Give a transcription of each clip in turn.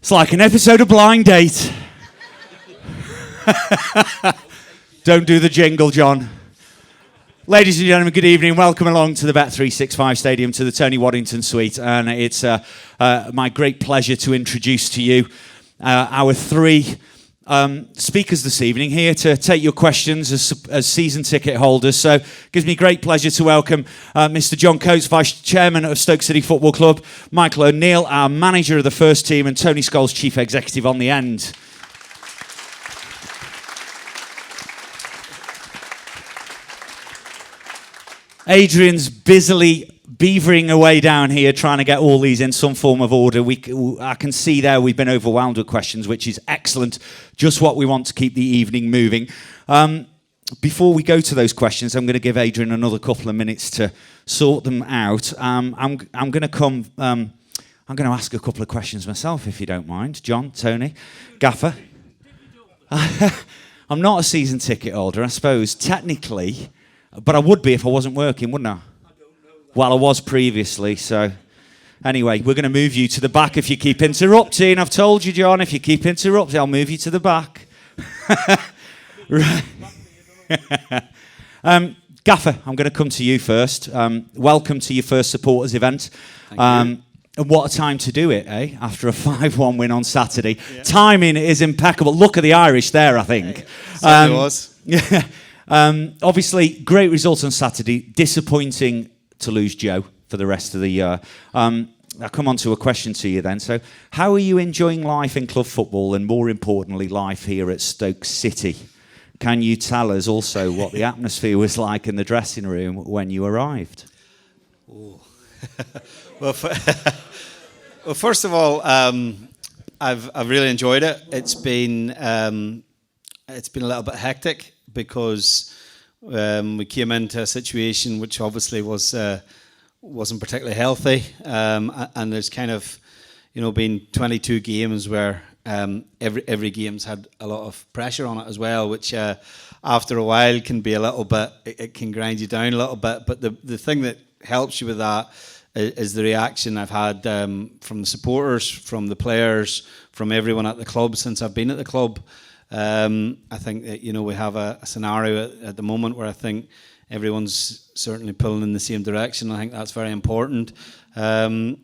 It's like an episode of Blind Date. Don't do the jingle, John. Ladies and gentlemen, good evening. Welcome along to the Bet365 Stadium, to the Tony Waddington Suite. And it's my great pleasure to introduce to you our three speakers this evening, here to take your questions as season ticket holders. So it gives me great pleasure to welcome Mr. John Coates, Vice Chairman of Stoke City Football Club, Michael O'Neill, our manager of the first team, and Tony Scholes, Chief Executive on the end. Adrian's busily beavering away down here trying to get all these in some form of order. I can see there we've been overwhelmed with questions, which is excellent. Just what we want to keep the evening moving. Before we go to those questions, I'm going to give Adrian another couple of minutes to sort them out. I'm going to ask a couple of questions myself, if you don't mind. John, Tony, Gaffer. I'm not a season ticket holder, I suppose, technically, but I would be if I wasn't working, wouldn't I? Well, I was previously, so... Anyway, we're going to move you to the back if you keep interrupting. I've told you, John, if you keep interrupting, I'll move you to the back. Gaffer, I'm going to come to you first. Welcome to your first supporters event. And what a time to do it, eh? After a 5-1 win on Saturday. Yeah. Timing is impeccable. Look at the Irish there, I think. Certainly was. Obviously, great results on Saturday. Disappointing to lose Joe for the rest of the year. I'll come on to a question to you then. So, how are you enjoying life in club football and, more importantly, life here at Stoke City? Can you tell us also what the atmosphere was like in the dressing room when you arrived? Oh. Well, first of all, I've really enjoyed it. It's been a little bit hectic because we came into a situation which obviously wasn't particularly healthy, and there's kind of been 22 games where every game's had a lot of pressure on it as well, which after a while can be a little bit, it can grind you down a little bit. But the thing that helps you with that is the reaction I've had from the supporters, from the players, from everyone at the club since I've been at the club. I think that we have a scenario at the moment where I think everyone's certainly pulling in the same direction. I think that's very important. And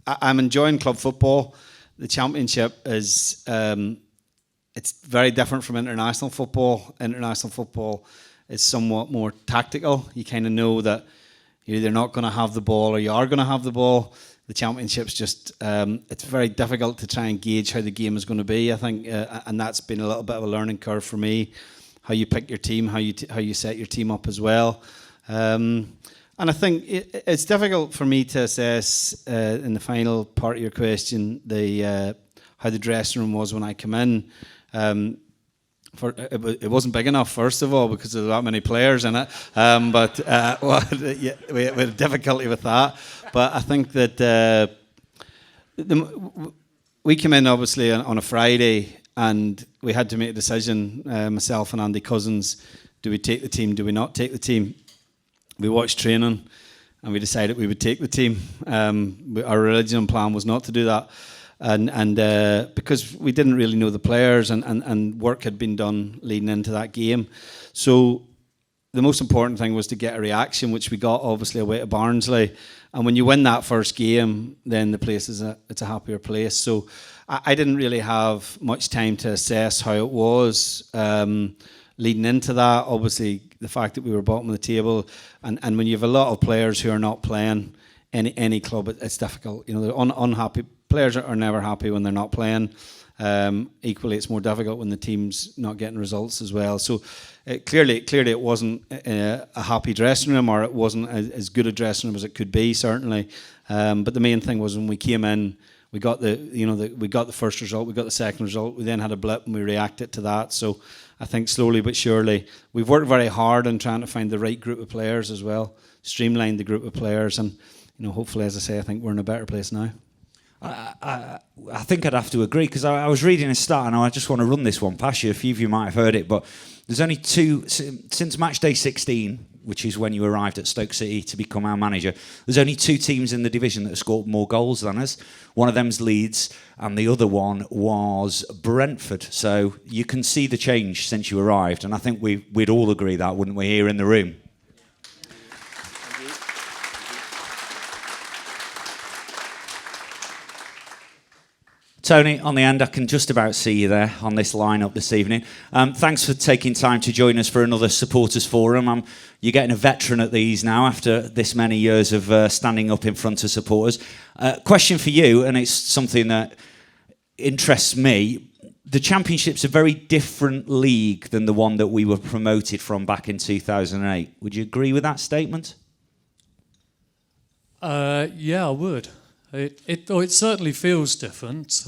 I'm enjoying club football. The Championship is it's very different from international football. International football is somewhat more tactical. You kind of know that you're either not going to have the ball or you are going to have the ball. The Championship's just, it's very difficult to try and gauge how the game is going to be, I think, and that's been a little bit of a learning curve for me, how you pick your team, how you set your team up as well. And I think it's difficult for me to assess, in the final part of your question, how the dressing room was when I come in. It wasn't big enough, first of all, because there's that many players in it. We had difficulty with that. But I think that we came in, obviously, on a Friday, and we had to make a decision, myself and Andy Cousins, do we take the team, do we not take the team? We watched training, and we decided we would take the team. Our original plan was not to do that. And because we didn't really know the players and work had been done leading into that game. So the most important thing was to get a reaction, which we got obviously away to Barnsley. And when you win that first game, then the place it's a happier place. So I didn't really have much time to assess how it was leading into that. Obviously, the fact that we were bottom of the table, and when you have a lot of players who are not playing any club, it's difficult. They're unhappy. Players are never happy when they're not playing. Equally, it's more difficult when the team's not getting results as well. So clearly, it wasn't a happy dressing room, or it wasn't as good a dressing room as it could be, certainly. But the main thing was when we came in, we got the first result, we got the second result. We then had a blip, and we reacted to that. So I think slowly but surely, we've worked very hard on trying to find the right group of players as well, streamline the group of players, and hopefully, as I say, I think we're in a better place now. I think I'd have to agree, because I was reading a stat, and I just want to run this one past you. A few of you might have heard it, but there's only two since match day 16. which is when you arrived at Stoke City to become our manager, there's only 2 teams in the division that have scored more goals than us. One of them's Leeds, and the other one was Brentford. So you can see the change since you arrived, and I think we'd all agree that, wouldn't we, here in the room? Tony, on the end, I can just about see you there on this lineup this evening. Thanks for taking time to join us for another supporters forum. You're getting a veteran at these now after this many years of standing up in front of supporters. Question for you, and it's something that interests me. The Championship's a very different league than the one that we were promoted from back in 2008. Would you agree with that statement? Yeah, I would. It certainly feels different.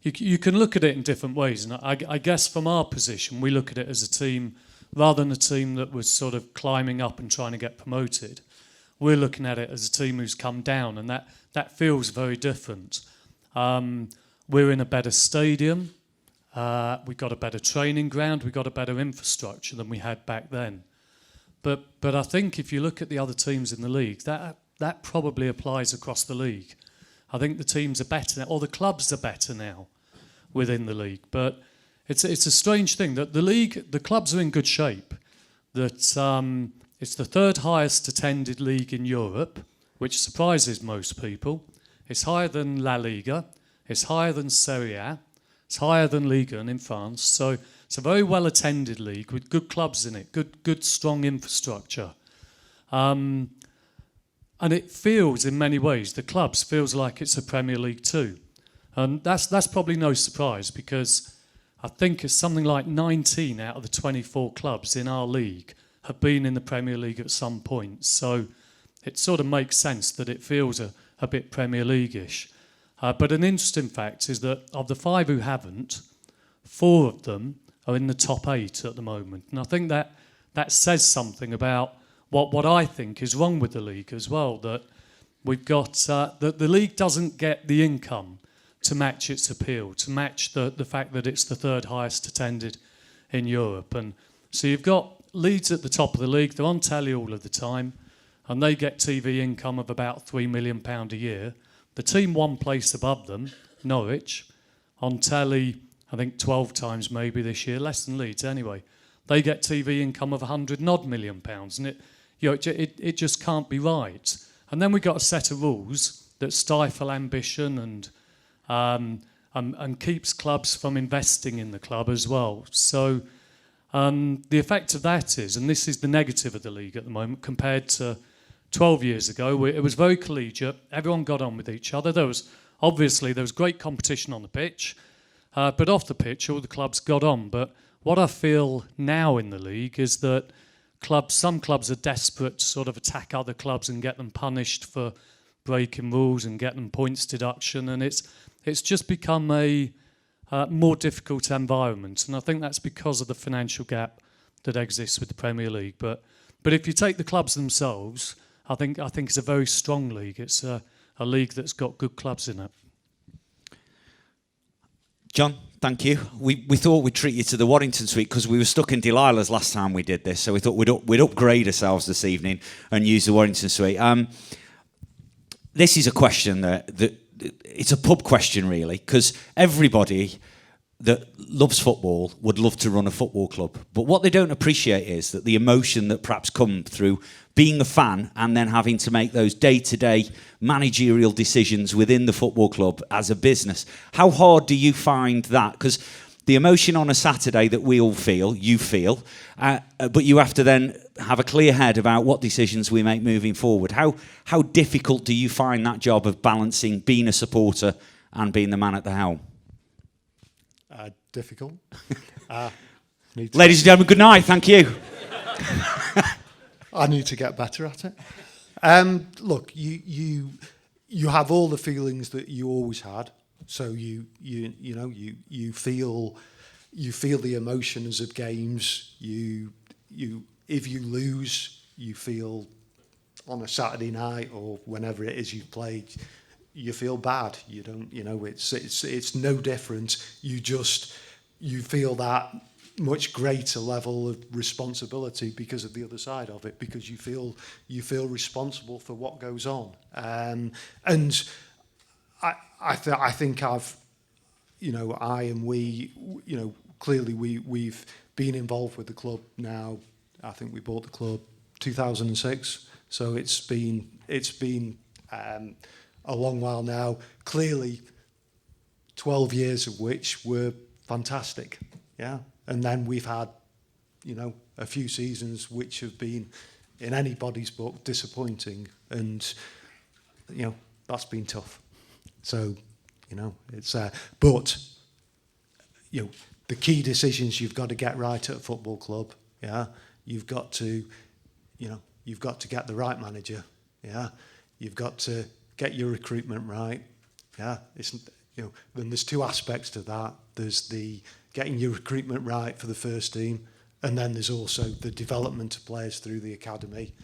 You can look at it in different ways, and I guess from our position, we look at it as a team, rather than a team that was sort of climbing up and trying to get promoted. We're looking at it as a team who's come down, and that feels very different. We're in a better stadium, we've got a better training ground, we've got a better infrastructure than we had back then. But I think if you look at the other teams in the league, that probably applies across the league. I think the teams are better now, or the clubs are better now within the league. But it's a strange thing that the clubs are in good shape. That it's the 3rd highest attended league in Europe, which surprises most people. It's higher than La Liga. It's higher than Serie A. It's higher than Ligue 1 in France. So it's a very well attended league with good clubs in it, good strong infrastructure. And it feels, in many ways, the clubs feels like it's a Premier League too. And that's probably no surprise, because I think it's something like 19 out of the 24 clubs in our league have been in the Premier League at some point. So it sort of makes sense that it feels a bit Premier League-ish. But an interesting fact is that of the 5 who haven't, 4 of them are in the top 8 at the moment. And I think that says something about what I think is wrong with the league as well, that we've got that the league doesn't get the income to match its appeal, to match the fact that it's the 3rd highest attended in Europe. And so you've got Leeds at the top of the league, they're on telly all of the time, and they get TV income of about £3 million a year. The team 1 place above them, Norwich, on telly, I think 12 times maybe this year, less than Leeds anyway. They get TV income of £100 million, and it just can't be right. And then we've got a set of rules that stifle ambition and keeps clubs from investing in the club as well. So the effect of that is, and this is the negative of the league at the moment compared to 12 years ago, it was very collegiate. Everyone got on with each other. There was great competition on the pitch, but off the pitch, all the clubs got on. But what I feel now in the league is that some clubs are desperate to sort of attack other clubs and get them punished for breaking rules and get them points deduction, and it's just become a more difficult environment. And I think that's because of the financial gap that exists with the Premier League. But if you take the clubs themselves, I think it's a very strong league. It's a league that's got good clubs in it. John, thank you. We thought we'd treat you to the Waddington suite because we were stuck in Delilah's last time we did this, so we thought we'd upgrade ourselves this evening and use the Waddington suite. This is a question that it's a pub question really, because everybody that loves football would love to run a football club, but what they don't appreciate is that the emotion that perhaps comes through being a fan and then having to make those day-to-day managerial decisions within the football club as a business. How hard do you find that? Because the emotion on a Saturday that we all feel, you feel, but you have to then have a clear head about what decisions we make moving forward. How difficult do you find that job of balancing being a supporter and being the man at the helm? Difficult. Ladies and gentlemen, good night. Thank you. I need to get better at it. Look, you have all the feelings that you always had. So you feel the emotions of games. You if you lose, you feel on a Saturday night or whenever it is you've played, you feel bad. You don't, it's no different. You just you feel that much greater level of responsibility because of the other side of it, because you feel responsible for what goes on. And I think I've, I and we, clearly we've been involved with the club now. I think we bought the club 2006, so it's been a long while now. Clearly, 12 years of which were fantastic, yeah. And then we've had, a few seasons which have been, in anybody's book, disappointing, and that's been tough. So, it's but the key decisions you've got to get right at a football club. Yeah, you've got to get the right manager. Yeah, you've got to get your recruitment right. Yeah, then there's two aspects to that. There's the getting your recruitment right for the first team, and then there's also the development of players through the academy.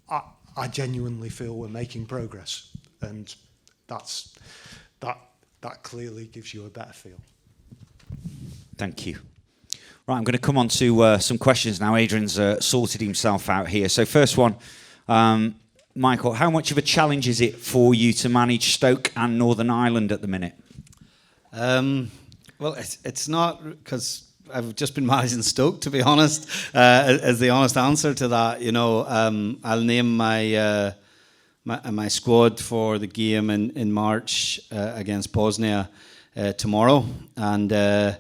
I genuinely feel we're making progress, and that clearly gives you a better feel. Thank you. Right, I'm going to come on to some questions now. Adrian's sorted himself out here. So first one, Michael, how much of a challenge is it for you to manage Stoke and Northern Ireland at the minute? Well, it's not, because I've just been managing Stoke, to be honest, as the honest answer to that. I'll name my squad for the game in March against Bosnia tomorrow, and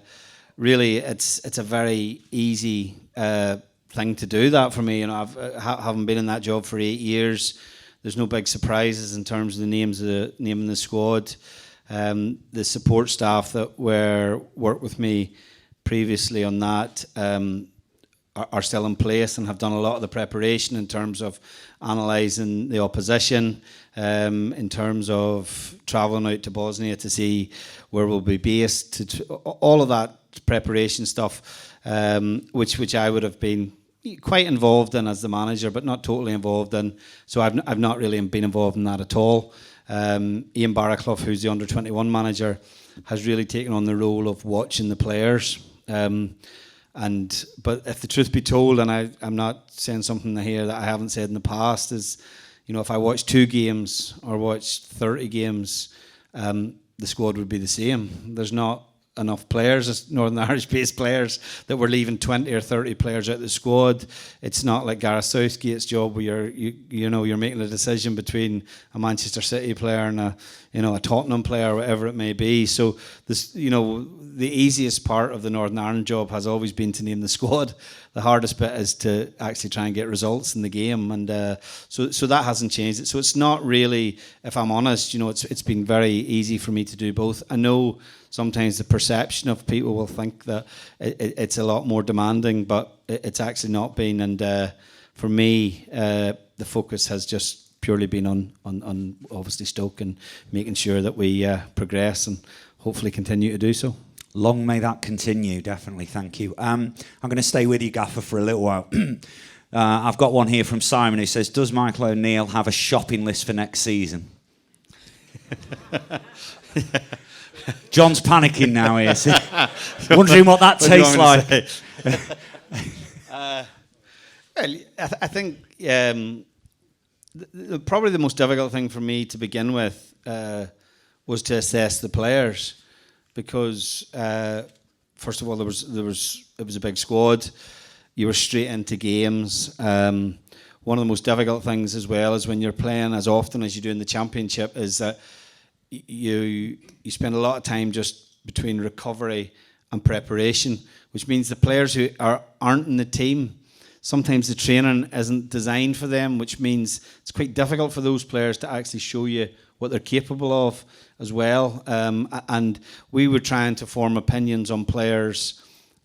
really it's a very easy thing to do that for me. I've haven't been in that job for 8 years. There's no big surprises in terms of the naming the squad. The support staff that worked with me previously on that are still in place and have done a lot of the preparation in terms of analysing the opposition, in terms of travelling out to Bosnia to see where we'll be based, all of that preparation stuff, which I would have been quite involved in as the manager, but not totally involved in. So I've not really been involved in that at all. Ian Barraclough, who's the under-21 manager, has really taken on the role of watching the players. But if the truth be told, and I'm not saying something here that I haven't said in the past, is, if I watch 2 games or watch 30 games, the squad would be the same. There's not enough players, Northern Irish-based players, that we're leaving 20 or 30 players out of the squad. It's not like Gareth Southgate's job where you're making a decision between a Manchester City player and a Tottenham player, or whatever it may be. So this, the easiest part of the Northern Ireland job has always been to name the squad. The hardest bit is to actually try and get results in the game, and so that hasn't changed. So it's not really, if I'm honest, it's been very easy for me to do both. I know sometimes the perception of people will think that it's a lot more demanding, but it's actually not been. And for me, the focus has just purely been on obviously Stoke and making sure that we progress and hopefully continue to do so. Long may that continue, definitely. Thank you. I'm going to stay with you, Gaffer, for a little while. I've got one here from Simon who says, does Michael O'Neill have a shopping list for next season? John's panicking now here, wondering what that tastes like. Well, I think probably the most difficult thing for me to begin with was to assess the players, because first of all, it was a big squad. You were straight into games. One of the most difficult things as well is when you're playing as often as you do in the Championship is that you spend a lot of time just between recovery and preparation, which means the players who aren't in the team, sometimes the training isn't designed for them, which means it's quite difficult for those players to actually show you what they're capable of as well. And we were trying to form opinions on players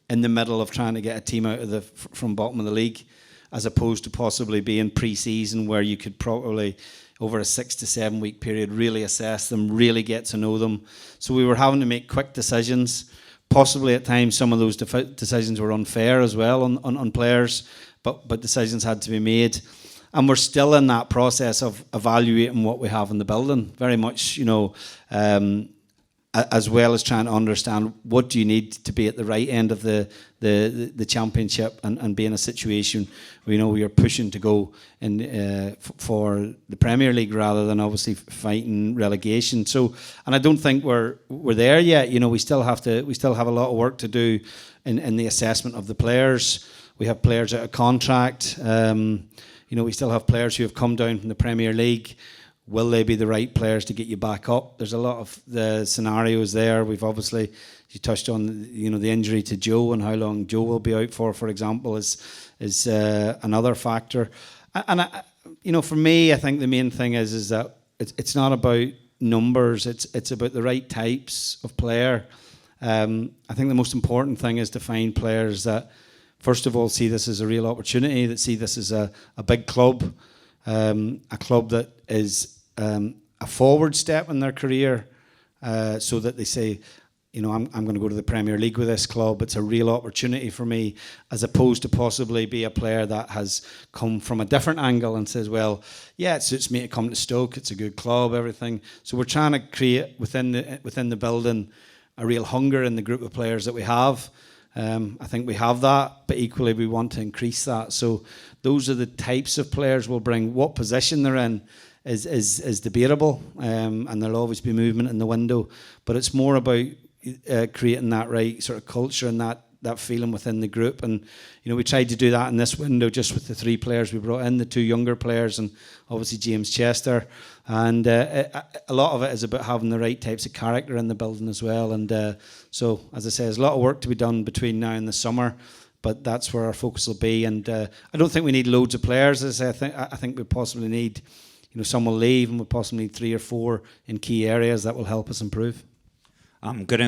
in the middle of trying to get a team out of from bottom of the league, as opposed to possibly being pre-season, where you could probably, over a 6 to 7 week period, really assess them, really get to know them. So we were having to make quick decisions. Possibly at times some of those decisions were unfair as well on players, but decisions had to be made. And we're still in that process of evaluating what we have in the building. Very much, as well as trying to understand what do you need to be at the right end of the championship and be in a situation where you're pushing to go in for the Premier League rather than obviously fighting relegation. So, and I don't think we're there yet. We still have a lot of work to do in the assessment of the players. We have players out of contract. We still have players who have come down from the Premier League. Will they be the right players to get you back up? There's a lot of the scenarios there. We've obviously, you touched on, the injury to Joe and how long Joe will be out for example, is another factor. And for me, I think the main thing is that it's not about numbers. It's about the right types of player. I think the most important thing is to find players that, first of all, see this as a real opportunity, that see this as a big club, a club that is a forward step in their career, so that they say, I'm going to go to the Premier League with this club. It's a real opportunity for me, as opposed to possibly be a player that has come from a different angle and says, well, yeah, it suits me to come to Stoke. It's a good club, everything. So we're trying to create within the building a real hunger in the group of players that we have. I think we have that, but equally we want to increase that. So those are the types of players we'll bring. What position they're in is debatable, and there'll always be movement in the window. But it's more about creating that right sort of culture and that feeling within the group. And we tried to do that in this window just with the 3 players we brought in, the 2 younger players, and obviously James Chester. And a lot of it is about having the right types of character in the building as well. And so, as I say, there's a lot of work to be done between now and the summer, but that's where our focus will be. And I don't think we need loads of players. As I say, I think we possibly need, some will leave, and we'll possibly need 3 or 4 in key areas that will help us improve. I'm going to,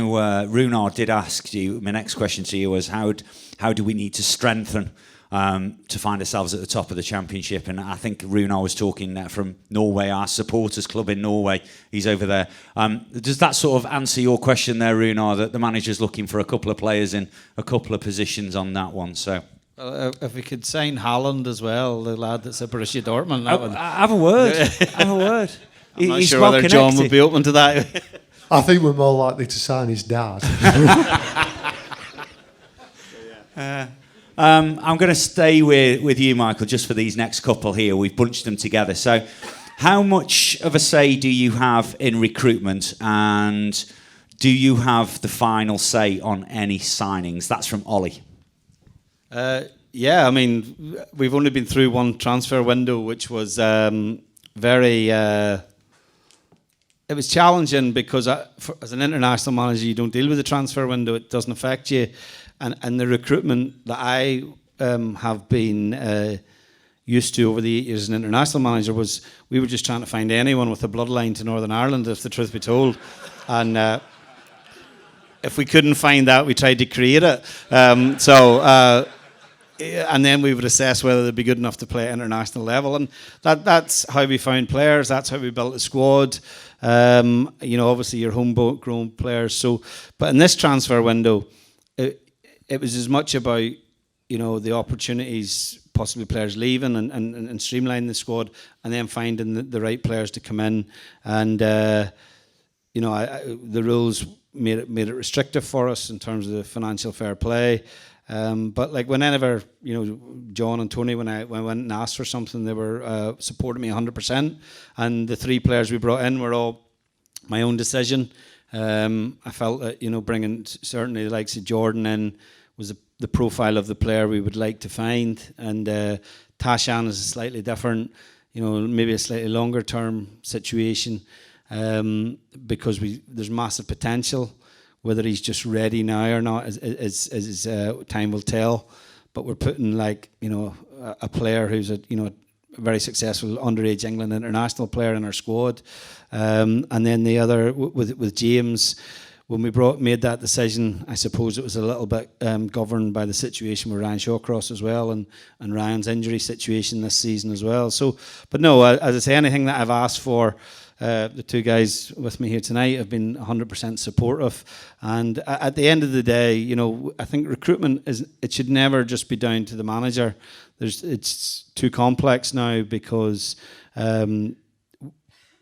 Runar did ask you, my next question to you was how do we need to strengthen to find ourselves at the top of the championship? And I think Runar was talking from Norway, our supporters club in Norway. He's over there. Does that sort of answer your question there, Runar, that the manager's looking for a couple of players in a couple of positions on that one? So, if we could sign Haaland as well, the lad that's at Borussia Dortmund, that would... Have a word. Have a word. I'm not sure whether John would be open to that. I think we're more likely to sign his dad. I'm going to stay with you, Michael, just for these next couple here. We've bunched them together. So how much of a say do you have in recruitment, and do you have the final say on any signings? That's from Ollie. Yeah, I mean, we've only been through one transfer window, which was very... It was challenging because as an international manager, you don't deal with the transfer window. It doesn't affect you. And the recruitment that I have been used to over the 8 years as an international manager was, we were just trying to find anyone with a bloodline to Northern Ireland, if the truth be told. And if we couldn't find that, we tried to create it. And then we would assess whether they'd be good enough to play at international level. And that's how we found players. That's how we built a squad. Obviously your homegrown players. So, but in this transfer window, it was as much about, the opportunities, possibly players leaving and streamlining the squad, and then finding the right players to come in. And, the rules made it restrictive for us in terms of the financial fair play. But like whenever, John and Tony, when I went and asked for something, they were supporting me 100%. And the 3 players we brought in were all my own decision. I felt that, bringing certainly the likes of Jordan in was the profile of the player we would like to find. And Tashan is a slightly different, maybe a slightly longer term situation, because there's massive potential. Whether he's just ready now or not is time will tell. But we're putting a player who's a very successful underage England international player in our squad, and then the other with James. When we made that decision, I suppose it was a little bit governed by the situation with Ryan Shawcross as well, and Ryan's injury situation this season as well. So, but no, as I say, anything that I've asked for. The 2 guys with me here tonight have been 100% supportive, and at the end of the day, I think recruitment it should never just be down to the manager. It's too complex now, because the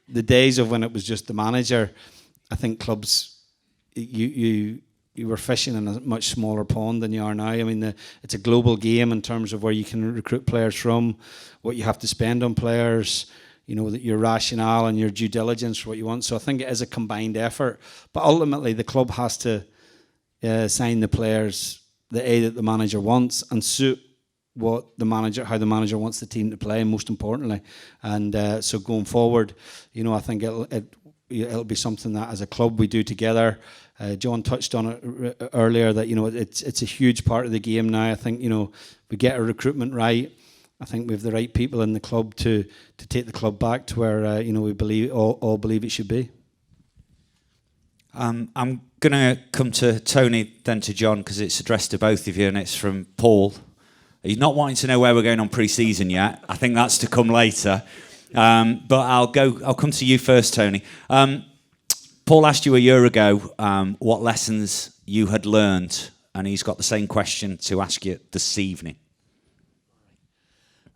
days of when it was just the manager, I think clubs you were fishing in a much smaller pond than you are now. I mean, it's a global game in terms of where you can recruit players from, what you have to spend on players, your rationale and your due diligence for what you want. So I think it is a combined effort. But ultimately, the club has to sign the players that the manager wants and suit how the manager wants the team to play, most importantly. And so going forward, I think it'll be something that as a club we do together. John touched on it earlier that it's a huge part of the game now. I think we get our recruitment right. I think we have the right people in the club to take the club back to where we all believe it should be. I'm going to come to Tony, then to John, because it's addressed to both of you, and it's from Paul. He's not wanting to know where we're going on pre-season yet. I think that's to come later. But I'll come to you first, Tony. Paul asked you a year ago what lessons you had learned, and he's got the same question to ask you this evening.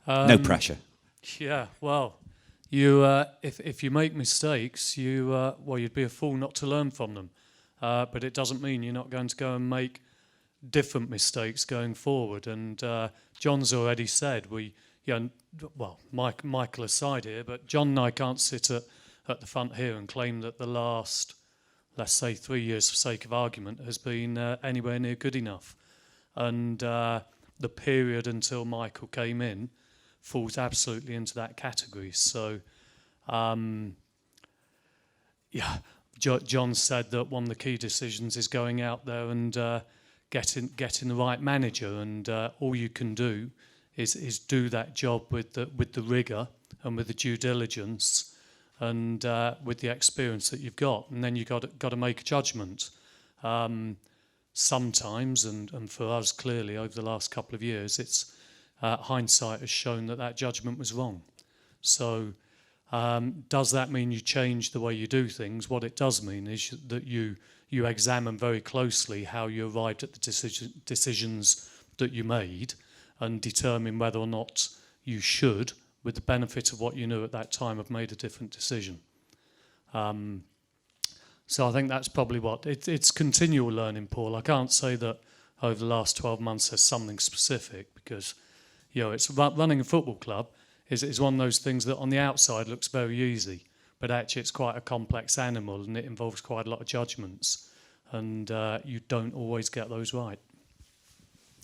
No pressure. Yeah, well, you if you make mistakes, you'd be a fool not to learn from them. But it doesn't mean you're not going to go and make different mistakes going forward. And John's already said Michael aside here, but John and I can't sit at the front here and claim that the last, let's say, 3 years, for sake of argument, has been anywhere near good enough. And the period until Michael came in falls absolutely into that category. So, John said that one of the key decisions is going out there and getting the right manager, and all you can do is do that job with the rigour and with the due diligence and with the experience that you've got, and then you've got to make a judgment. Sometimes, and for us clearly over the last couple of years, it's hindsight has shown that judgment was wrong. So does that mean you change the way you do things? What it does mean is that you examine very closely how you arrived at the decisions that you made and determine whether or not you should, with the benefit of what you knew at that time, have made a different decision. So I think that's probably it's continual learning, Paul. I can't say that over the last 12 months there's something specific, because it's running a football club is one of those things that on the outside looks very easy, but actually it's quite a complex animal, and it involves quite a lot of judgments, and you don't always get those right.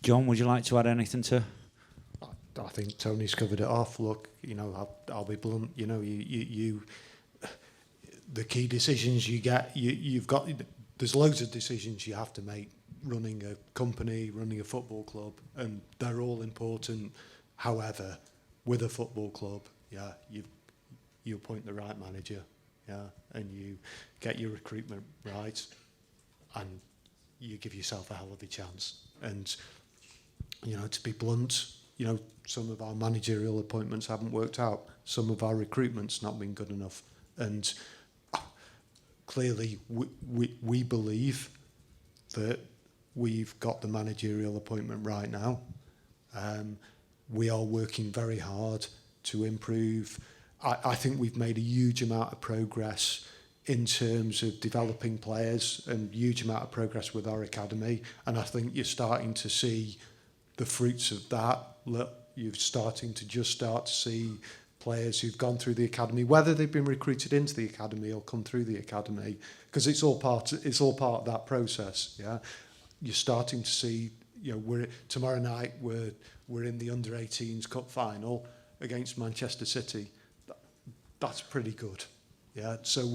John, would you like to add anything to? I think Tony's covered it off. Look, I'll be blunt. You the key decisions you get, you've got. There's loads of decisions you have to make running a company, running a football club, and they're all important. However, with a football club, you appoint the right manager, and you get your recruitment right, and you give yourself a hell of a chance. And to be blunt, some of our managerial appointments haven't worked out. Some of our recruitment's not been good enough, and clearly we believe that we've got the managerial appointment right now. We are working very hard to improve. I think we've made a huge amount of progress in terms of developing players, and huge amount of progress with our academy. And I think you're starting to see the fruits of that. You're starting to see players who've gone through the academy, whether they've been recruited into the academy or come through the academy, because it's all part of that process. Yeah, you're starting to see. Tomorrow night we're in the under-18s cup final against Manchester City. That's pretty good. Yeah, so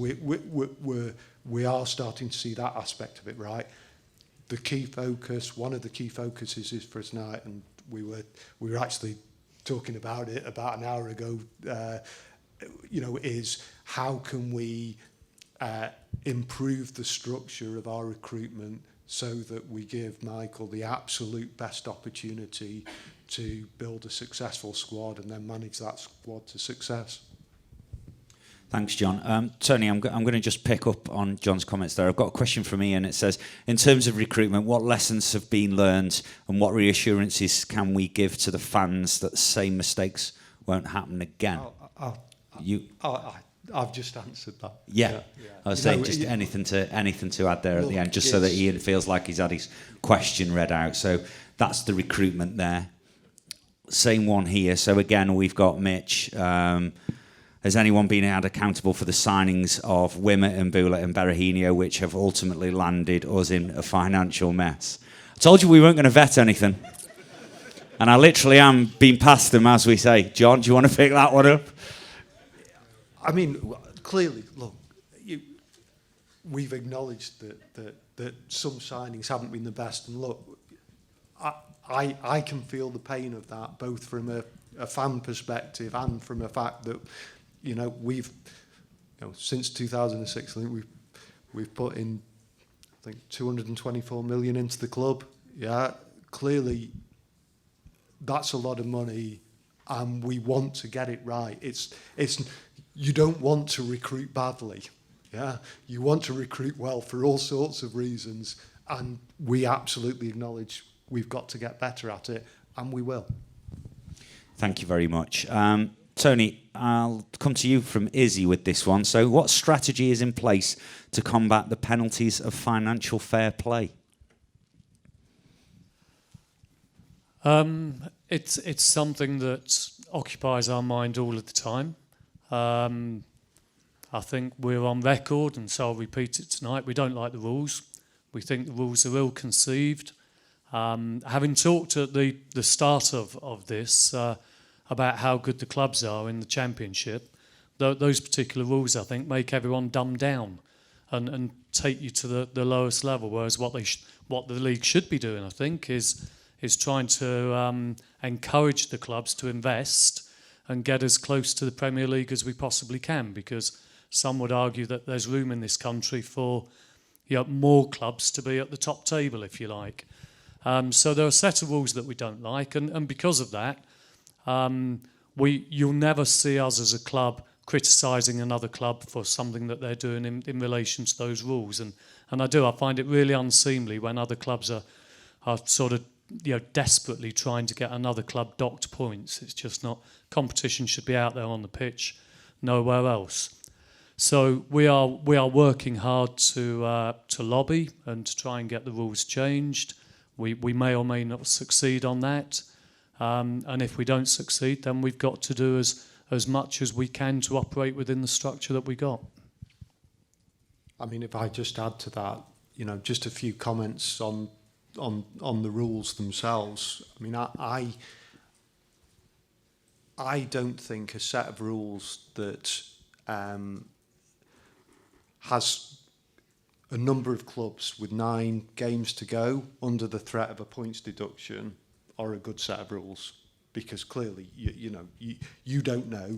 we are starting to see that aspect of it, right? The key focus, one of the key focuses is for us now, and we were actually talking about it about an hour ago. Is how can we improve the structure of our recruitment so that we give Michael the absolute best opportunity to build a successful squad and then manage that squad to success. Thanks, John. Tony, I'm going to just pick up on John's comments there. I've got a question from Ian. It says, in terms of recruitment, what lessons have been learned and what reassurances can we give to the fans that the same mistakes won't happen again? I've just answered that. Yeah. I was saying just anything to add there at the end, just so that Ian feels like he's had his question read out. So that's the recruitment there. Same one here. So again, we've got Mitch. Has anyone been held accountable for the signings of Wimmer and Bula and Berahino, which have ultimately landed us in a financial mess? I told you we weren't going to vet anything. And I literally am being past them, as we say. John, do you want to pick that one up? I mean, clearly, look, we've acknowledged that some signings haven't been the best. And look, I can feel the pain of that, both from a fan perspective and from the fact that, we've, since 2006, I think we've put in, I think, 224 million into the club. Yeah, clearly, that's a lot of money, and we want to get it right. It's you don't want to recruit badly. Yeah, you want to recruit well for all sorts of reasons, and we absolutely acknowledge we've got to get better at it, and we will. Thank you very much. Tony, I'll come to you from Izzy with this one. So what strategy is in place to combat the penalties of financial fair play? It's something that occupies our mind all of the time. I think we're on record, and so I'll repeat it tonight. We don't like the rules. We think the rules are ill-conceived. Having talked at the start of this about how good the clubs are in the Championship, those particular rules, I think, make everyone dumb down and take you to the lowest level, whereas what the league should be doing, I think, is trying to encourage the clubs to invest and get as close to the Premier League as we possibly can, because some would argue that there's room in this country for more clubs to be at the top table, if you like. So there are a set of rules that we don't like, and because of that, you'll never see us as a club criticising another club for something that they're doing in relation to those rules. And I find it really unseemly when other clubs are sort of desperately trying to get another club docked points. It's just not. Competition should be out there on the pitch, nowhere else. So we are working hard to lobby and to try and get the rules changed. We may or may not succeed on that, and if we don't succeed, then we've got to do as much as we can to operate within the structure that we got. I mean, if I just add to that, just a few comments on the rules themselves. I mean, I don't think a set of rules that has a number of clubs with 9 games to go under the threat of a points deduction are a good set of rules, because clearly you don't know,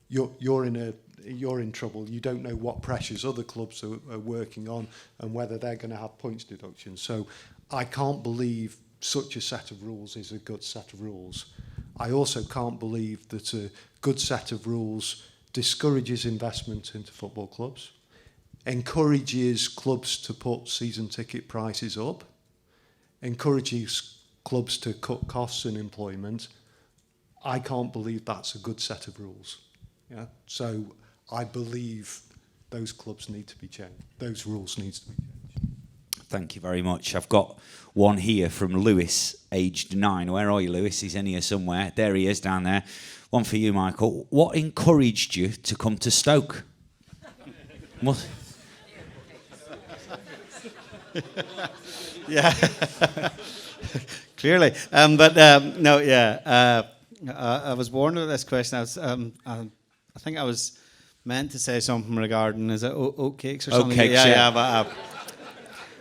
you're in trouble. You don't know what pressures other clubs are working on and whether they're going to have points deductions. So I can't believe such a set of rules is a good set of rules. I also can't believe that a good set of rules discourages investment into football clubs, encourages clubs to put season ticket prices up, encourages clubs to cut costs in employment. I can't believe that's a good set of rules. Yeah. So I believe those clubs need to be changed. Those rules need to be changed. Thank you very much. I've got one here from Lewis, aged 9. Where are you, Lewis? He's in here somewhere. There he is, down there. One for you, Michael. What encouraged you to come to Stoke? What? Yeah, clearly. No, yeah. I was born with this question. I think I was meant to say something regarding, is it oat cakes or something? Oat cakes, yeah. But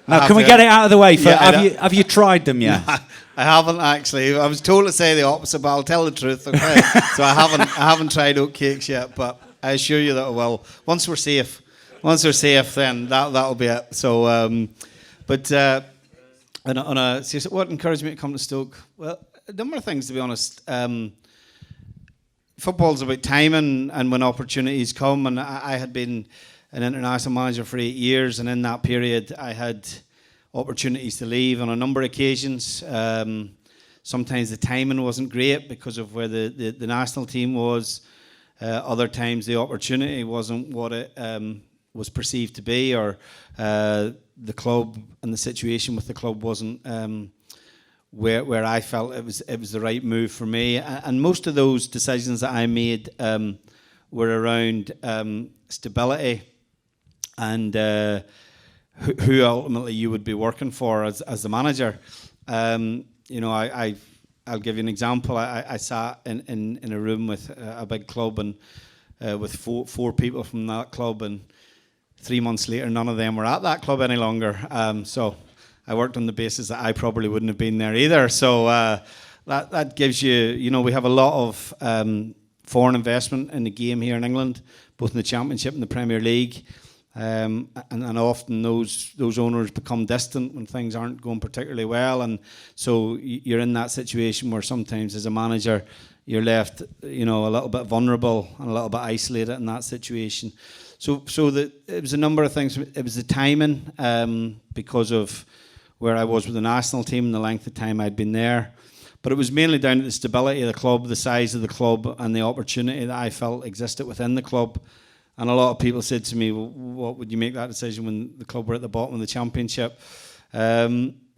now, can we get it out of the way? Have you tried them yet? No, I haven't actually. I was told to say the opposite, but I'll tell the truth. Okay, so I haven't tried oat cakes yet, but I assure you that I will. Once we're safe, then that'll be it. So, on a seriously, what encouraged me to come to Stoke? Well, a number of things, to be honest. Football's about timing and when opportunities come, and I had been an international manager for 8 years, and in that period I had opportunities to leave on a number of occasions. Sometimes the timing wasn't great because of where the national team was. Other times the opportunity wasn't what it was perceived to be, or the club and the situation with the club wasn't where I felt it was the right move for me. And most of those decisions that I made were around stability and who ultimately you would be working for as the manager. I'll give you an example. I sat in a room with a big club and with four people from that club, and 3 months later, none of them were at that club any longer. So I worked on the basis that I probably wouldn't have been there either. So that gives you, we have a lot of foreign investment in the game here in England, both in the Championship and the Premier League. And often those owners become distant when things aren't going particularly well, and so you're in that situation where sometimes as a manager you're left, a little bit vulnerable and a little bit isolated in that situation. So it was a number of things. It was the timing, because of where I was with the national team and the length of time I'd been there, but it was mainly down to the stability of the club, the size of the club, and the opportunity that I felt existed within the club. And a lot of people said to me, well, what would you make that decision when the club were at the bottom of the Championship? But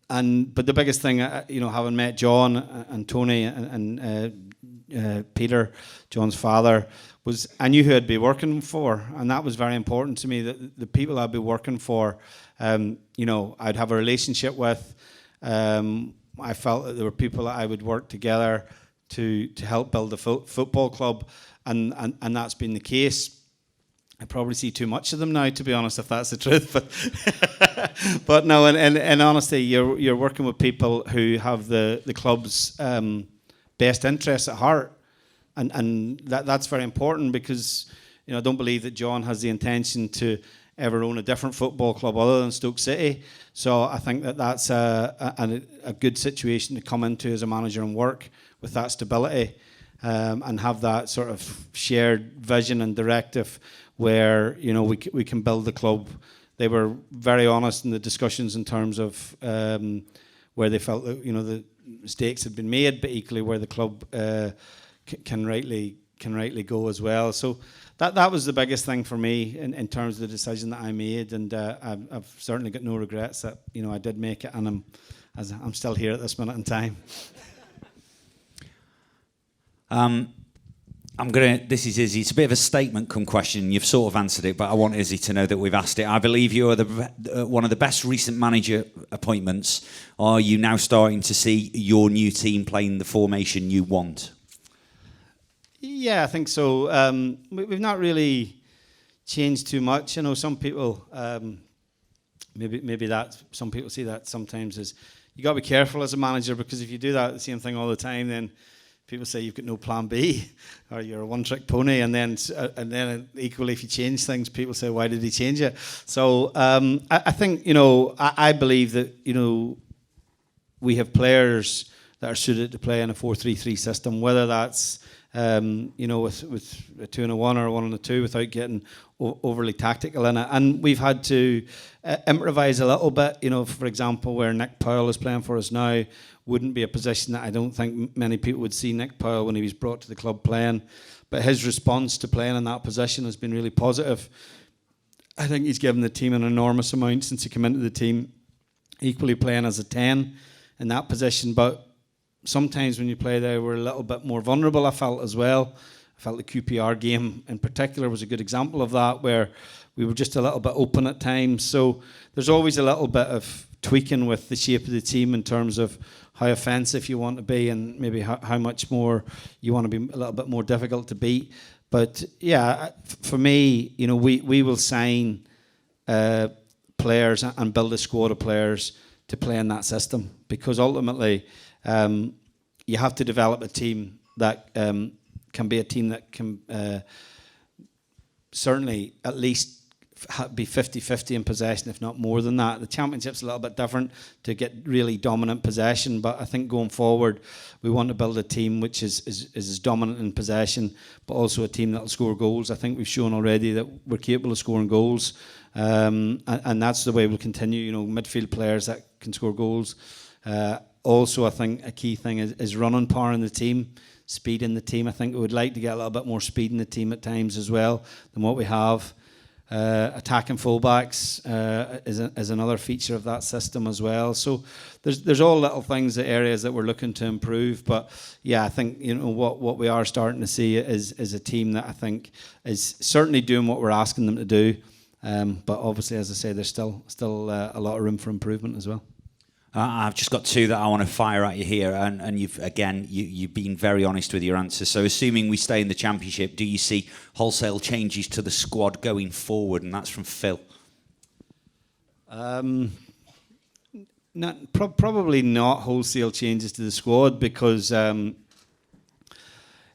the biggest thing, having met John and Tony and Peter, John's father, was I knew who I'd be working for, and that was very important to me, that the people I'd be working for, I'd have a relationship with. I felt that there were people that I would work together to help build a football club, and that's been the case. I probably see too much of them now, to be honest, if that's the truth. But no, in honesty, you're working with people who have the club's best interests at heart, and that's very important, because I don't believe that John has the intention to ever own a different football club other than Stoke City. So I think that's a good situation to come into as a manager and work with that stability, and have that sort of shared vision and directive where we can build the club. They were very honest in the discussions in terms of where they felt that the mistakes had been made, but equally where the club can rightly go as well. So that was the biggest thing for me in terms of the decision that I made, and I've certainly got no regrets that I did make it, and I'm still here at this minute in time. This is Izzy. It's a bit of a statement come question. You've sort of answered it, but I want Izzy to know that we've asked it. I believe you're one of the best recent manager appointments. Are you now starting to see your new team playing the formation you want? Yeah, I think so. We've not really changed too much. I know some people, maybe that some people see that sometimes as you got to be careful as a manager, because if you do that the same thing all the time, then people say you've got no plan B, or you're a one-trick pony, and then equally if you change things, people say, why did he change it? So I think I believe that we have players that are suited to play in a 4-3-3 system, whether that's with a 2 and a 1 or a 1 and a 2, without getting overly tactical in it. And we've had to improvise a little bit. For example, where Nick Powell is playing for us now wouldn't be a position that I don't think many people would see Nick Powell when he was brought to the club playing. But his response to playing in that position has been really positive. I think he's given the team an enormous amount since he came into the team, equally playing as a 10 in that position. But sometimes when you play there, we're a little bit more vulnerable, I felt, as well. I felt the QPR game in particular was a good example of that, where we were just a little bit open at times. So there's always a little bit of tweaking with the shape of the team in terms of how offensive you want to be, and maybe how much more you want to be a little bit more difficult to beat. But yeah, for me, we will sign players and build a squad of players to play in that system, because ultimately you have to develop a team that can be a team that can certainly at least be 50-50 in possession, if not more than that. The Championship's a little bit different to get really dominant possession, but I think going forward we want to build a team which is as dominant in possession, but also a team that will score goals. I think we've shown already that we're capable of scoring goals, and that's the way we'll continue. Midfield players that can score goals, also, I think a key thing is running power in the team, speed in the team. I think we would like to get a little bit more speed in the team at times as well than what we have. Attacking fullbacks is another feature of that system as well. So there's all little things, areas that we're looking to improve. But yeah, I think what we are starting to see is a team that I think is certainly doing what we're asking them to do. But obviously, as I say, there's still a lot of room for improvement as well. I've just got two that I want to fire at you here, and you've been very honest with your answers. So, assuming we stay in the Championship, do you see wholesale changes to the squad going forward? And that's from Phil. Probably not wholesale changes to the squad, because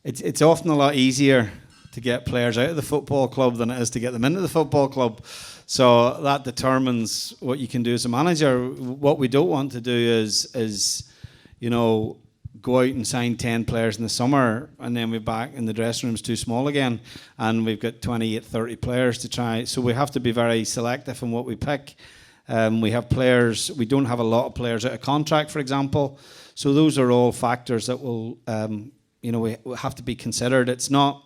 it's often a lot easier to get players out of the football club than it is to get them into the football club. So that determines what you can do as a manager. What we don't want to do is go out and sign 10 players in the summer, and then we're back in the dressing room's too small again, and we've got 28, 30 players to try. So we have to be very selective in what we pick. We have players. We don't have a lot of players out of contract, for example. So those are all factors that will, we have to be considered. It's not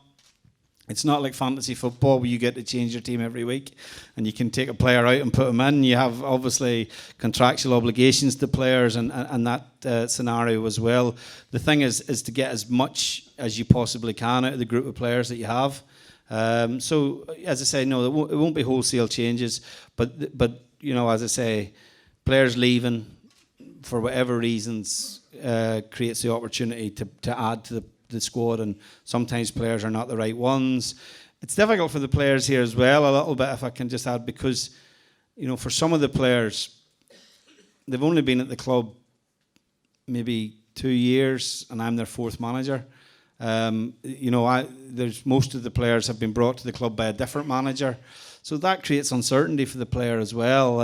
like fantasy football where you get to change your team every week and you can take a player out and put them in. You have obviously contractual obligations to players and that scenario as well. The thing is to get as much as you possibly can out of the group of players that you have. So as I say, no, it won't be wholesale changes, but as I say, players leaving for whatever reasons creates the opportunity to add to the squad, and sometimes players are not the right ones. It's difficult for the players here as well, a little bit, if I can just add, because for some of the players, they've only been at the club maybe 2 years, and I'm their fourth manager. There's most of the players have been brought to the club by a different manager, so that creates uncertainty for the player as well.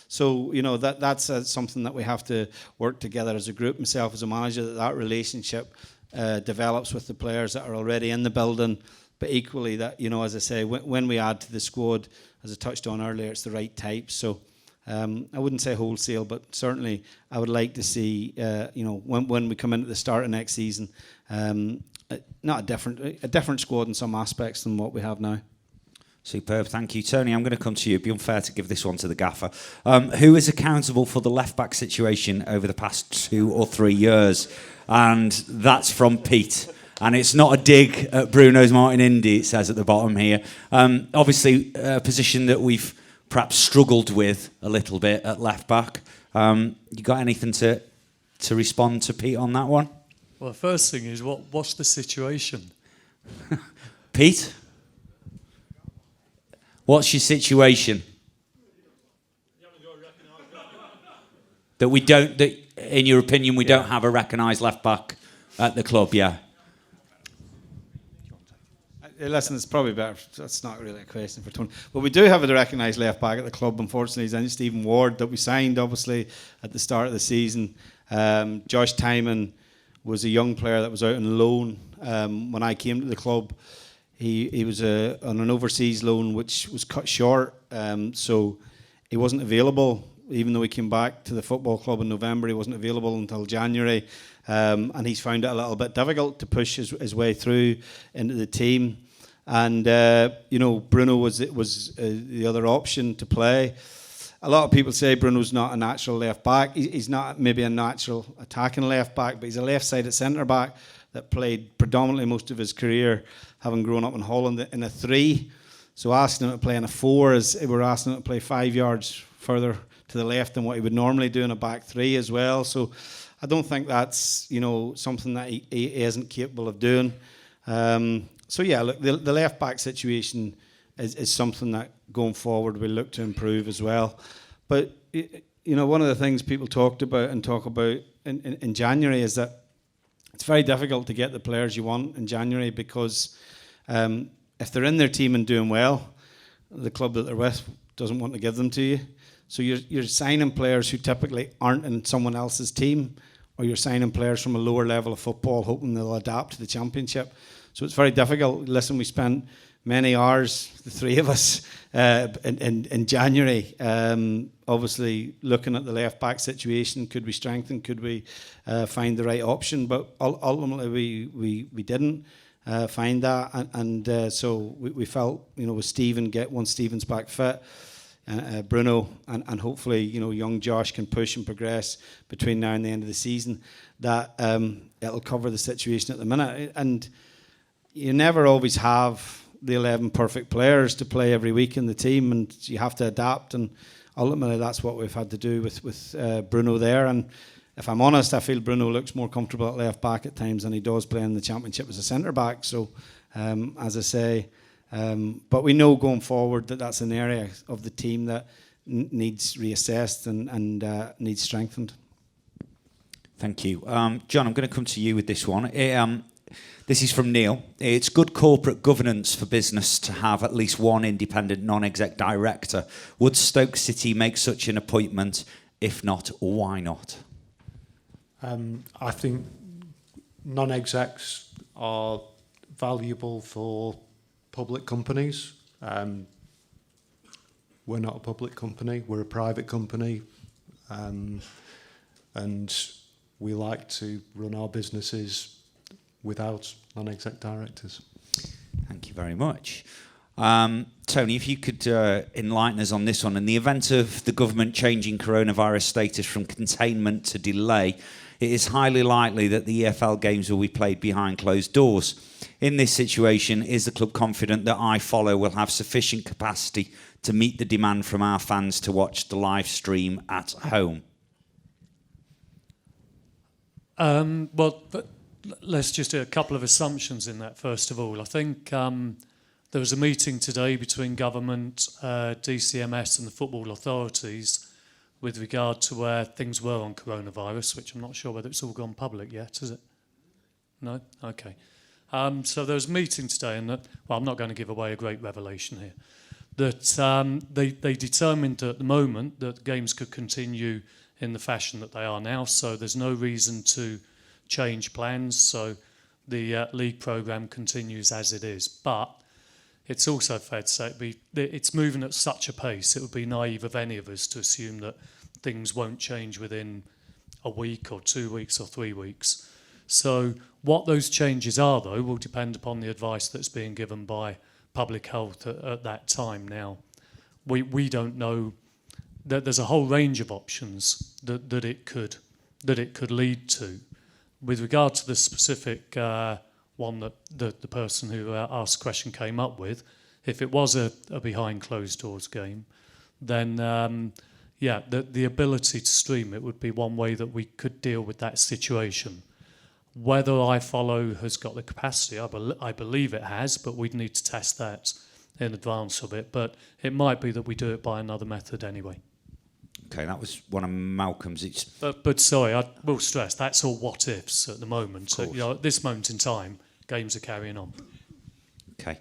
So that's something that we have to work together as a group. Myself as a manager, that relationship develops with the players that are already in the building, but equally that as I say, when we add to the squad, as I touched on earlier, it's the right type. So I wouldn't say wholesale, but certainly I would like to see when we come into the start of next season, not a different squad in some aspects than what we have now. Superb, thank you. Tony, I'm going to come to you. It'd be unfair to give this one to the gaffer. Who is accountable for the left-back situation over the past 2 or 3 years? And that's from Pete. And it's not a dig at Bruno's Martin Indy, it says at the bottom here. Obviously, a position that we've perhaps struggled with a little bit at left-back. You got anything to respond to Pete on that one? Well, the first thing is, what's the situation? Pete? What's your situation? That in your opinion, we don't have a recognised left back at the club, yeah. Listen, it's probably better. That's not really a question for Tony. But we do have a recognised left back at the club. Unfortunately, it's Stephen Ward that we signed, obviously, at the start of the season. Josh Timon was a young player that was out on loan when I came to the club. He was on an overseas loan which was cut short, so he wasn't available. Even though he came back to the football club in November, he wasn't available until January, and he's found it a little bit difficult to push his way through into the team. And Bruno was the other option to play. A lot of people say Bruno's not a natural left back. He's not maybe a natural attacking left back, but he's a left-sided centre back that played predominantly most of his career, having grown up in Holland, in a 3. So asking him to play in a 4 is we're asking him to play 5 yards further to the left than what he would normally do in a back 3 as well. So I don't think that's something that he isn't capable of doing. So yeah, look, the left back situation is something that going forward we'll look to improve as well. But one of the things people talk about in January is that it's very difficult to get the players you want in January, because if they're in their team and doing well, the club that they're with doesn't want to give them to you. So you're signing players who typically aren't in someone else's team, or you're signing players from a lower level of football hoping they'll adapt to the Championship. So it's very difficult. Listen, we spent many hours, the three of us, in January. Obviously, looking at the left back situation, could we strengthen? Could we find the right option? But ultimately, we didn't find that, and so we felt, with Stephen, once Stephen's back fit, Bruno, and hopefully, young Josh can push and progress between now and the end of the season, that it'll cover the situation at the minute. And you never always have the 11 perfect players to play every week in the team, and you have to adapt, and ultimately that's what we've had to do with Bruno there. And if I'm honest, I feel Bruno looks more comfortable at left back at times than he does playing the Championship as a centre back. So as I say, but we know going forward that that's an area of the team that needs reassessed and needs strengthened. Thank you. John, I'm going to come to you with this one. This is from Neil. It's good corporate governance for business to have at least one independent non-exec director. Would Stoke City make such an appointment? If not, why not? I think non-execs are valuable for public companies. We're not a public company, we're a private company, and we like to run our businesses without non-exec directors. Thank you very much. Tony, if you could enlighten us on this one. In the event of the government changing coronavirus status from containment to delay, it is highly likely that the EFL games will be played behind closed doors. In this situation, is the club confident that iFollow will have sufficient capacity to meet the demand from our fans to watch the live stream at home? Let's just do a couple of assumptions in that, first of all. I think there was a meeting today between government, DCMS and the football authorities with regard to where things were on coronavirus, which I'm not sure whether it's all gone public yet, is it? No? Okay. So there was a meeting today, and I'm not going to give away a great revelation here, that they determined at the moment that games could continue in the fashion that they are now, so there's no reason to change plans, so the league programme continues as it is. But it's also fair to say it's moving at such a pace, it would be naive of any of us to assume that things won't change within a week or 2 weeks or 3 weeks. So what those changes are, though, will depend upon the advice that's being given by public health at that time. Now, we don't know. There's a whole range of options that it could lead to. With regard to the specific one that the person who asked the question came up with, if it was a behind closed doors game, then the ability to stream it would be one way that we could deal with that situation. Whether iFollow has got the capacity, I believe it has, but we'd need to test that in advance of it. But it might be that we do it by another method anyway. Okay, that was one of Malcolm's. But sorry, I will stress, that's all what ifs at the moment. So, at this moment in time, games are carrying on. Okay.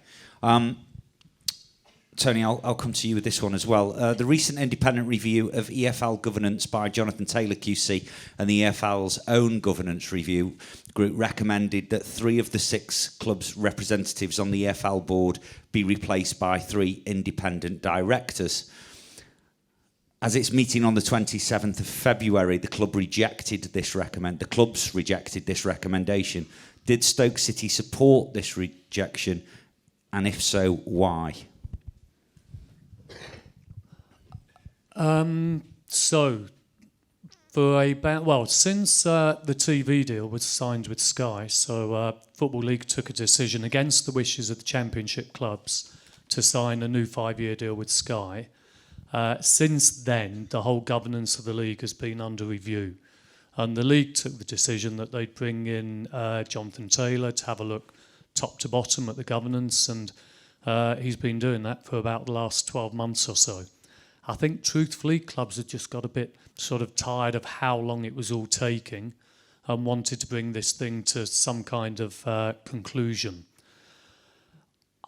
Tony, I'll come to you with this one as well. The recent independent review of EFL governance by Jonathan Taylor QC and the EFL's own governance review group recommended that 3 of the 6 clubs' representatives on the EFL board be replaced by 3 independent directors. As its meeting on the 27th of February, the clubs rejected this recommendation. Did Stoke City support this rejection? And if so, why? Since the TV deal was signed with Sky, so Football League took a decision against the wishes of the Championship clubs to sign a new 5-year deal with Sky. Since then, the whole governance of the league has been under review. And the league took the decision that they'd bring in Jonathan Taylor to have a look top to bottom at the governance, and he's been doing that for about the last 12 months or so. I think, truthfully, clubs had just got a bit sort of tired of how long it was all taking and wanted to bring this thing to some kind of conclusion.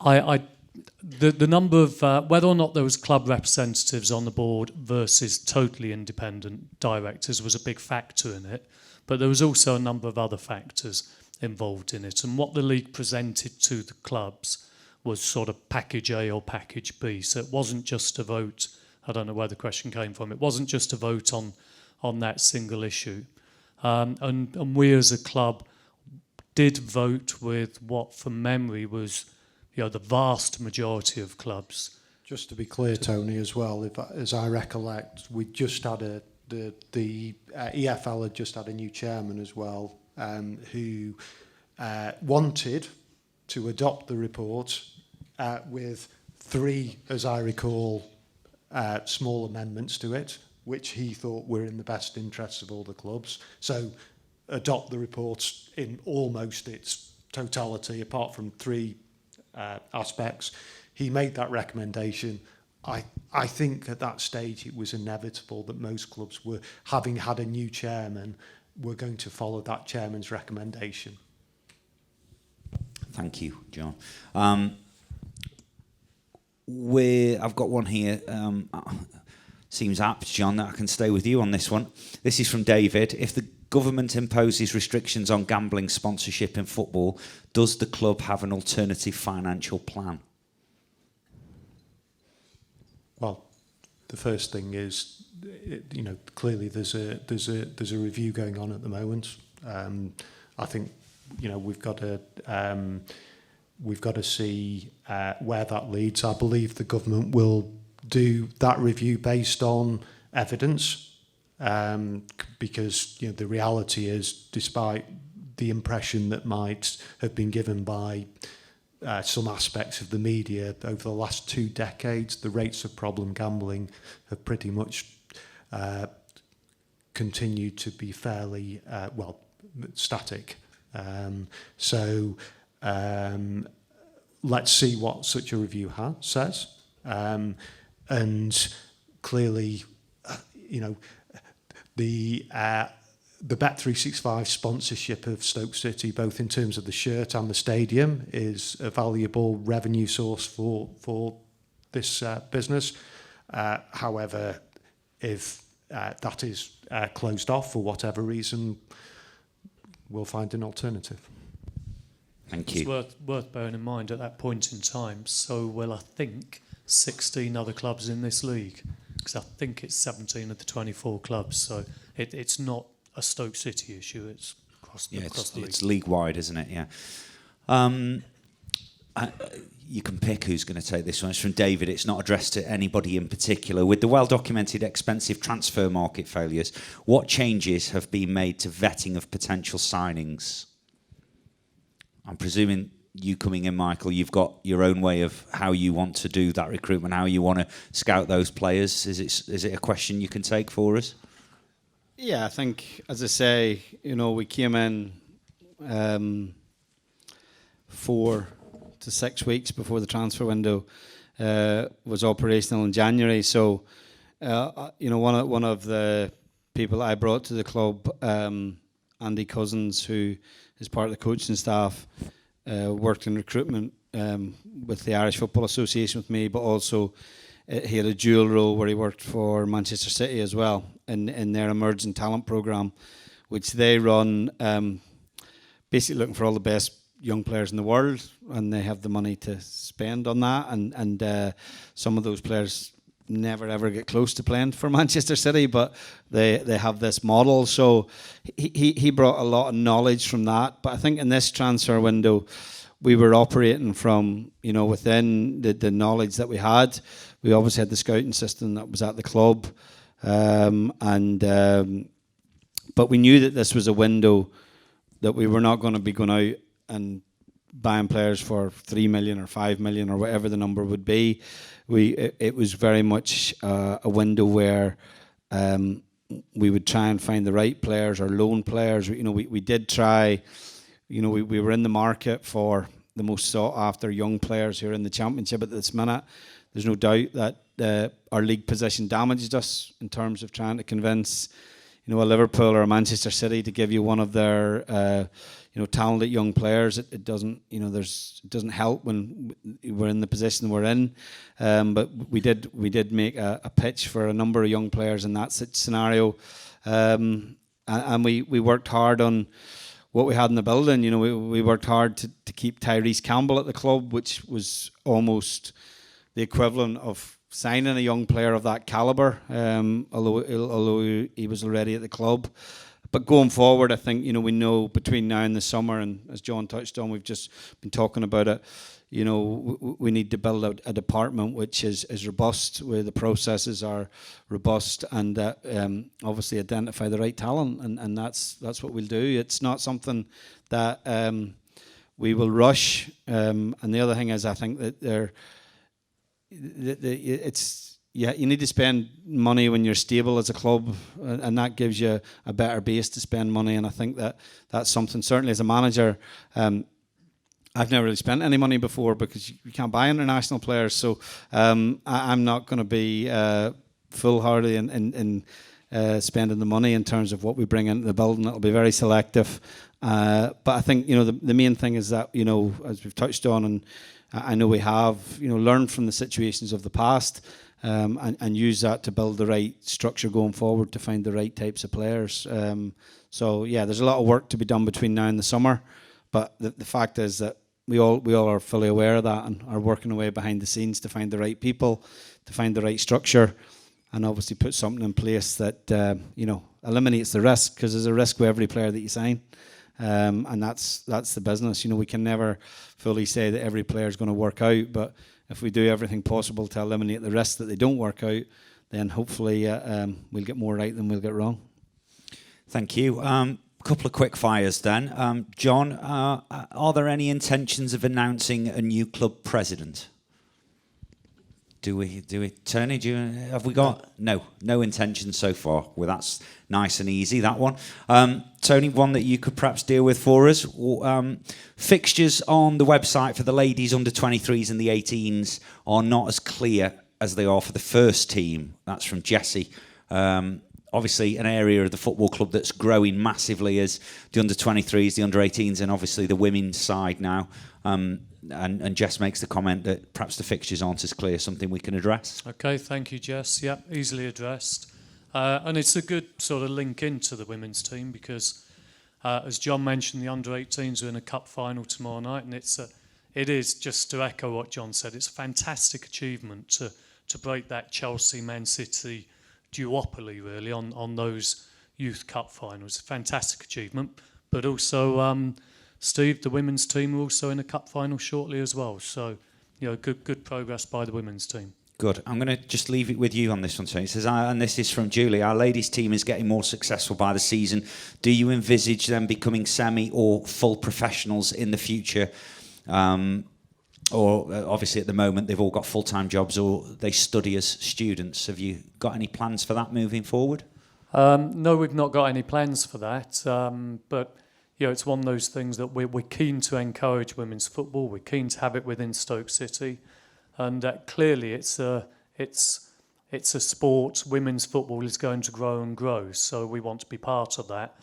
The number of whether or not there was club representatives on the board versus totally independent directors was a big factor in it, but there was also a number of other factors involved in it. And what the league presented to the clubs was sort of package A or package B. So it wasn't just a vote. I don't know where the question came from. It wasn't just a vote on that single issue. And we as a club did vote with what, from memory, was the vast majority of clubs. Just to be clear, Tony, as well, as I recollect, we just had the EFL had just had a new chairman as well, who wanted to adopt the report with 3, as I recall, small amendments to it, which he thought were in the best interests of all the clubs. So adopt the report in almost its totality, apart from 3 aspects. He made that recommendation. I think at that stage it was inevitable that most clubs were, having had a new chairman, were going to follow that chairman's recommendation. Thank you, John. I've got one here. Seems apt, John, that I can stay with you on this one. This is from David. If the government imposes restrictions on gambling sponsorship in football, does the club have an alternative financial plan? Well, the first thing is, clearly there's a review going on at the moment. I think we've got to see where that leads. I believe the government will do that review based on evidence, because the reality is, despite the impression that might have been given by some aspects of the media over the last 2 decades, the rates of problem gambling have pretty much continued to be fairly static. So let's see what such a review says. And clearly, the Bet365 sponsorship of Stoke City, both in terms of the shirt and the stadium, is a valuable revenue source for this business. However, if that is closed off for whatever reason, we'll find an alternative. Thank you. It's worth bearing in mind at that point in time, so will, I think, 16 other clubs in this league, because I think it's 17 of the 24 clubs, so it's not a Stoke City issue, it's across the league. It's league-wide, isn't it? Yeah. You can pick who's going to take this one. It's from David. It's not addressed to anybody in particular. With the well-documented expensive transfer market failures, what changes have been made to vetting of potential signings? I'm presuming you coming in, Michael, you've got your own way of how you want to do that recruitment, how you want to scout those players. Is it a question you can take for us? Yeah, I think, as I say, we came in 4 to 6 weeks before the transfer window was operational in January. So, one of the people I brought to the club, Andy Cousins, who is part of the coaching staff, worked in recruitment with the Irish Football Association with me, but also he had a dual role where he worked for Manchester City as well in their emerging talent programme, which they run, basically looking for all the best young players in the world, and they have the money to spend on that, and some of those players never ever get close to playing for Manchester City, but they have this model. So he brought a lot of knowledge from that. But I think in this transfer window, we were operating from within the knowledge that we had. We obviously had the scouting system that was at the club, but we knew that this was a window that we were not going to be going out and buying players for 3 million or 5 million or whatever the number would be. It was very much a window where we would try and find the right players or loan players. We did try. We were in the market for the most sought after young players who are in the Championship at this minute. There's no doubt that our league position damaged us in terms of trying to convince a Liverpool or a Manchester City to give you one of their talented young players. It doesn't it doesn't help when we're in the position we're in. But we did make a pitch for a number of young players in that scenario, and we worked hard on what we had in the building. You know, we worked hard to keep Tyrese Campbell at the club, which was almost the equivalent of signing a young player of that calibre, although he was already at the club. But going forward, I think, you know, we know between now and the summer, and as John touched on, we've just been talking about it, you know, we need to build out a department which is robust, where the processes are robust, and obviously identify the right talent, and that's what we'll do. It's not something that we will rush. And the other thing is, I think that you need to spend money when you're stable as a club, and that gives you a better base to spend money. And I think that's something, certainly as a manager, I've never really spent any money before because you can't buy international players. So I'm not going to be foolhardy in spending the money in terms of what we bring into the building. It'll be very selective. But I think, you know, the main thing is that, you know, as we've touched on, and I know we have, you know, learned from the situations of the past, and use that to build the right structure going forward to find the right types of players. So yeah, there's a lot of work to be done between now and the summer, but the fact is that we all are fully aware of that and are working away behind the scenes to find the right people, to find the right structure, and obviously put something in place that you know, eliminates the risk, because there's a risk with every player that you sign. And that's the business. You know, we can never fully say that every player is going to work out, but if we do everything possible to eliminate the risk that they don't work out, then hopefully we'll get more right than we'll get wrong. Thank you. Couple of quick fires then. John, are there any intentions of announcing a new club president? Do we? Tony, have we got? No intention so far. Well, that's nice and easy, that one. Tony, one that you could perhaps deal with for us. Fixtures on the website for the ladies under 23s and the 18s are not as clear as they are for the first team. That's from Jesse. Obviously, an area of the football club that's growing massively is the under 23s, the under 18s, and obviously the women's side now. And Jess makes the comment that perhaps the fixtures aren't as clear, something we can address. Okay, thank you, Jess. Yeah, easily addressed. And it's a good sort of link into the women's team because, as John mentioned, the under-18s are in a cup final tomorrow night, and it is, just to echo what John said, it's a fantastic achievement to break that Chelsea-Man City duopoly, really, on those youth cup finals. A fantastic achievement, but also... Steve, the women's team are also in a cup final shortly as well. So, you know, good progress by the women's team. Good. I'm going to just leave it with you on this one, Tony. It says, and this is from Julie, our ladies' team is getting more successful by the season. Do you envisage them becoming semi or full professionals in the future? Or obviously at the moment they've all got full-time jobs or they study as students. Have you got any plans for that moving forward? No, we've not got any plans for that. But... you know, it's one of those things that we're keen to encourage women's football. We're keen to have it within Stoke City, and clearly it's a sport. Women's football is going to grow and grow, so we want to be part of that.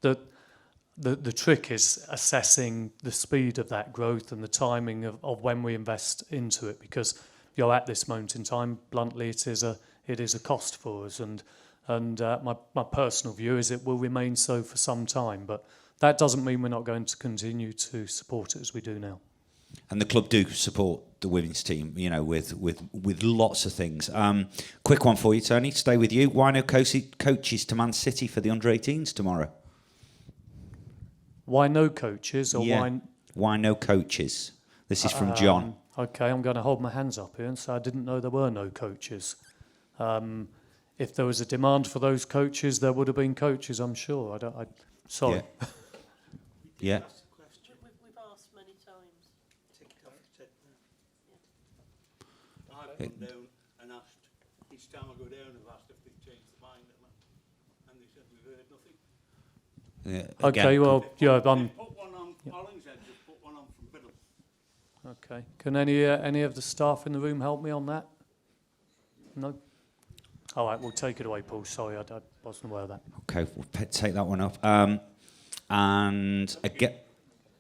The trick is assessing the speed of that growth and the timing of when we invest into it, because you know, at this moment in time, bluntly, it is a cost for us, and my personal view is it will remain so for some time, but. That doesn't mean we're not going to continue to support it as we do now. And the club do support the women's team, you know, with lots of things. Quick one for you, Tony. Stay with you. Why no coaches to Man City for the under-18s tomorrow? Why no coaches? Or yeah. Why no coaches? This is from John. Okay, I'm going to hold my hands up here and say I didn't know there were no coaches. If there was a demand for those coaches, there would have been coaches, I'm sure. Sorry. Yeah. Yeah. We've asked many times. I've gone down and asked, each time I go down, I've asked if they've changed their mind, and they said we've heard nothing. Yeah, okay, well, yeah, Put one on Hollingshead, just put one on from Biddle. Okay. Can any of the staff in the room help me on that? No? All right, we'll take it away, Paul. Sorry, I wasn't aware of that. Okay, we'll take that one up. And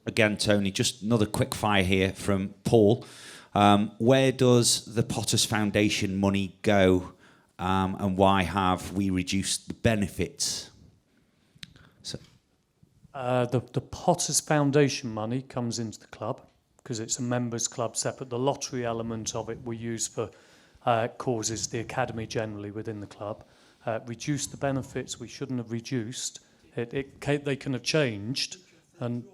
again, Tony, just another quick fire here from Paul. Where does the Potters Foundation money go, and why have we reduced the benefits? So. The Potters Foundation money comes into the club because it's a members club separate. The lottery element of it we use for causes, the academy generally within the club. Reduce the benefits we shouldn't have reduced. They can have changed. And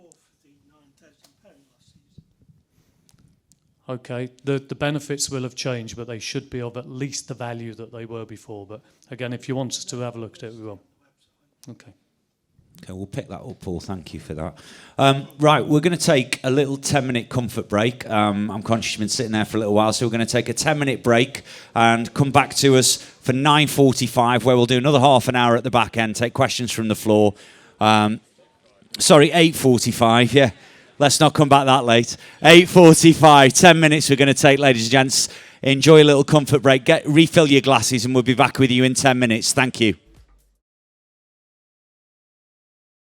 okay, the benefits will have changed, but they should be of at least the value that they were before. But again, if you want us to have a look at it, we will. Okay. Okay, we'll pick that up, Paul. Thank you for that. Right, we're going to take a little 10-minute comfort break. I'm conscious you've been sitting there for a little while, so we're going to take a 10-minute break and come back to us for 9:45, where we'll do another half an hour at the back end, take questions from the floor. Sorry, 8:45, yeah. Let's not come back that late. 8:45, 10 minutes we're going to take, ladies and gents. Enjoy a little comfort break. Refill your glasses, and we'll be back with you in 10 minutes. Thank you.